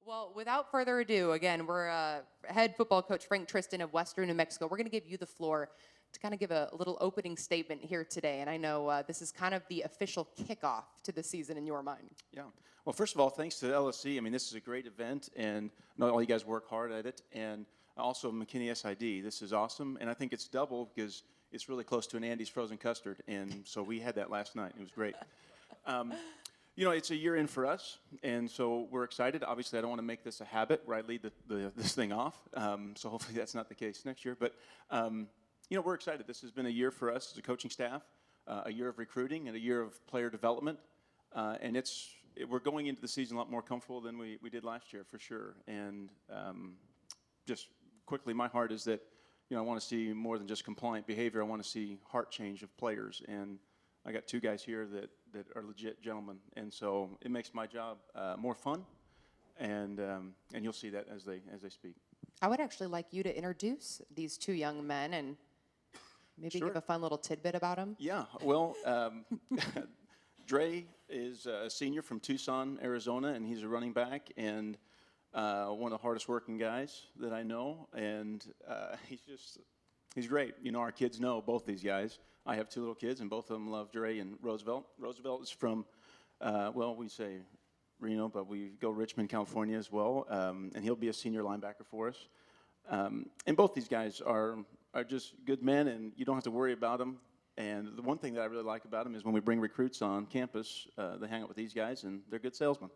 Well, without further ado, again, we're head football coach Frank Tristan of Western New Mexico. We're going to give you the floor to kind of give a little opening statement here today. And I know this is kind of the official kickoff to the season in your mind. Yeah. Well, first of all, thanks to LSC. I mean, this is a great event, and I know all you guys work hard at it. And also McKinney SID. This is awesome, and I think it's double because it's really close to an Andy's frozen custard, and so we had that last night. It was great. It's a year in for us, and so we're excited. Obviously, I don't want to make this a habit where I lead this thing off, so hopefully that's not the case next year. But, we're excited. This has been a year for us as a coaching staff, a year of recruiting and a year of player development, and we're going into the season a lot more comfortable than we did last year, for sure. And just quickly, my heart is that, I want to see more than just compliant behavior. I want to see heart change of players, and I got two guys here that are legit gentlemen, and so it makes my job more fun, and you'll see that as they speak. I would actually like you to introduce these two young men and maybe Sure. give a fun little tidbit about them. Yeah, well, Dre is a senior from Tucson, Arizona, and he's a running back and one of the hardest working guys that I know, and he's great. Our kids know both these guys. I have two little kids, and both of them love Dre and Roosevelt. Roosevelt is from, we say Reno, but we go Richmond, California as well, and he'll be a senior linebacker for us. And both these guys are just good men, and you don't have to worry about them. And the one thing that I really like about them is when we bring recruits on campus, they hang out with these guys, and they're good salesmen.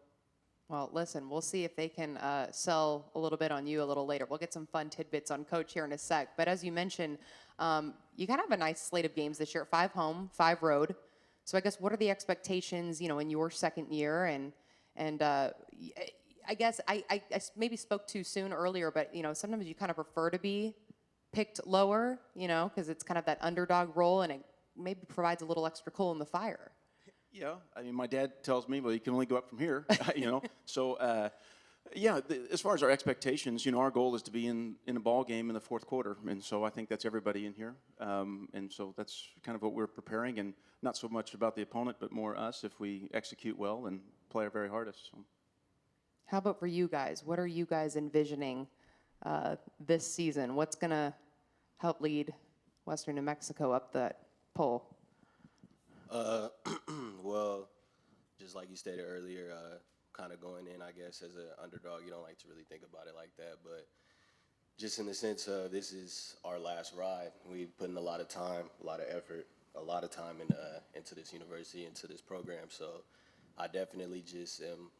Well, listen, we'll see if they can sell a little bit on you a little later. We'll get some fun tidbits on Coach here in a sec. But as you mentioned, you kind of have a nice slate of games this year, 5 home, 5 road. So I guess what are the expectations, in your second year? And I guess I maybe spoke too soon earlier, but, sometimes you kind of prefer to be picked lower, because it's kind of that underdog role, and it maybe provides a little extra coal in the fire. Yeah, I mean, my dad tells me, well, you can only go up from here, So, as far as our expectations, our goal is to be in a ball game in the fourth quarter, and so I think that's everybody in here, and so that's kind of what we're preparing, and not so much about the opponent, but more us if we execute well and play our very hardest. So. How about for you guys? What are you guys envisioning this season? What's going to help lead Western New Mexico up that pole? Well, just like you stated earlier, kind of going in, I guess, as an underdog, you don't like to really think about it like that. But just in the sense of this is our last ride. We put in a lot of time, a lot of effort, a lot of time into this university, into this program. So I definitely just am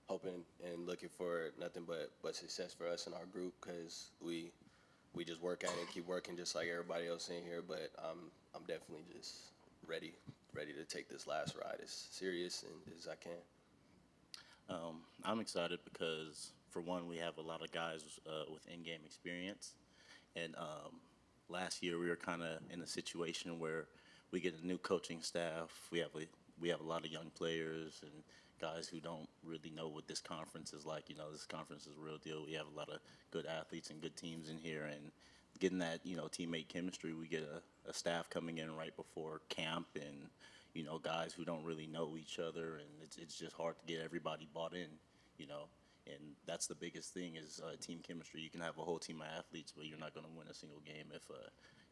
hoping and looking for nothing but success for us in our group, because we just work at it, keep working just like everybody else in here. But I'm definitely just ready to take this last ride as serious and as I can. I'm excited because, for one, we have a lot of guys with in-game experience. And last year we were kind of in a situation where we get a new coaching staff. We have a lot of young players and guys who don't really know what this conference is like. This conference is a real deal. We have a lot of good athletes and good teams in here. And getting that, teammate chemistry, we get a staff coming in right before camp, and guys who don't really know each other, and it's just hard to get everybody bought in, and that's the biggest thing is team chemistry. You can have a whole team of athletes, but you're not going to win a single game if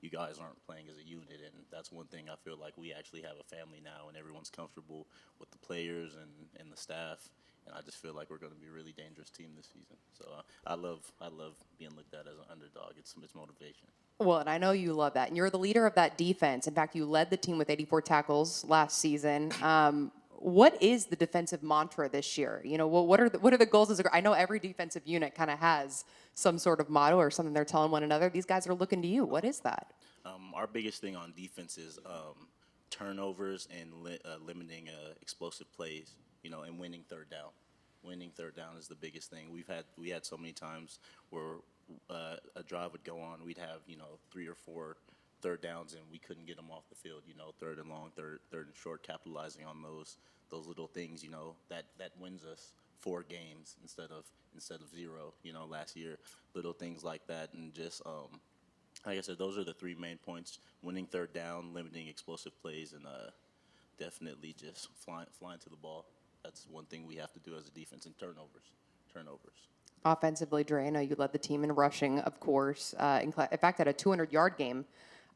you guys aren't playing as a unit, and that's one thing I feel like we actually have a family now, and everyone's comfortable with the players and the staff, and I just feel like we're going to be a really dangerous team this season. So I love being looked at as an underdog. It's motivation. Well, and I know you love that. And you're the leader of that defense. In fact, you led the team with 84 tackles last season. What is the defensive mantra this year? What are the goals? I know every defensive unit kind of has some sort of motto or something they're telling one another. These guys are looking to you. What is that? Our biggest thing on defense is turnovers and limiting explosive plays, and winning third down. Winning third down is the biggest thing. We had so many times where a drive would go on, we'd have 3 or 4 third downs, and we couldn't get them off the field. Third and long, third and short, capitalizing on those little things. That wins us 4 games instead of 0. Last year, little things like that, and just like I said, those are the 3 main points: winning third down, limiting explosive plays, and definitely just flying to the ball. That's one thing we have to do as a defense, and turnovers. turnovers. Offensively, Dre, I know you led the team in rushing, of course. In fact, had a 200-yard game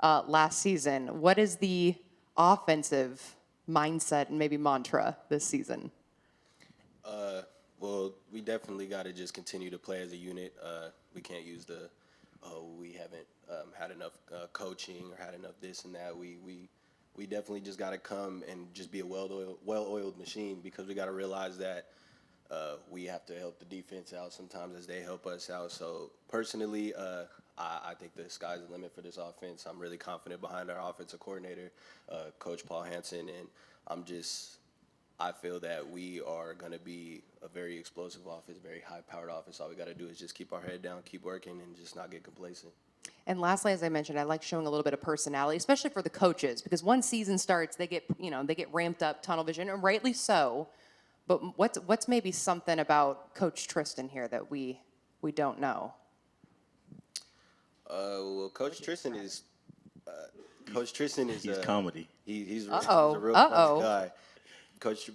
last season. What is the offensive mindset and maybe mantra this season? Well, we definitely got to just continue to play as a unit. We can't use the, oh, we haven't had enough coaching or had enough this and that. We definitely just got to come and just be a well-oiled machine, because we got to realize that we have to help the defense out sometimes as they help us out. So personally, I think the sky's the limit for this offense. I'm really confident behind our offensive coordinator, Coach Paul Hansen, and I feel that we are going to be a very explosive offense, very high-powered offense. All we got to do is just keep our head down, keep working, and just not get complacent. And lastly, as I mentioned, I like showing a little bit of personality, especially for the coaches, because once season starts, they get ramped up, tunnel vision, and rightly so. But what's maybe something about Coach Tristan here that we don't know? Well, Coach Tristan is He's comedy. He's Uh-oh. a real funny guy.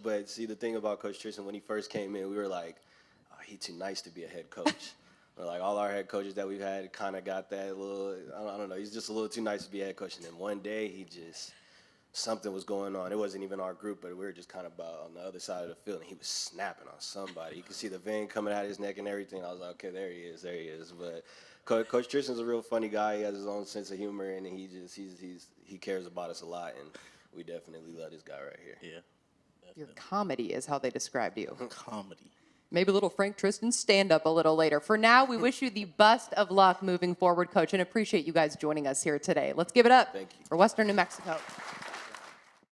But see, the thing about Coach Tristan, when he first came in, we were like, oh, he's too nice to be a head coach. Like, all our head coaches that we've had kind of got that little, I don't know, he's just a little too nice to be a head coach. And then one day, something was going on. It wasn't even our group, but we were just kind of on the other side of the field, and he was snapping on somebody. You could see the vein coming out of his neck and everything. I was like, okay, there he is. But Coach Tristan's a real funny guy. He has his own sense of humor, and he cares about us a lot, and we definitely love this guy right here. Yeah. Your comedy is how they described you. Comedy. Maybe a little Frank Tristan stand-up a little later. For now, we wish you the best of luck moving forward, Coach, and appreciate you guys joining us here today. Let's give it up Thank you. for Western New Mexico.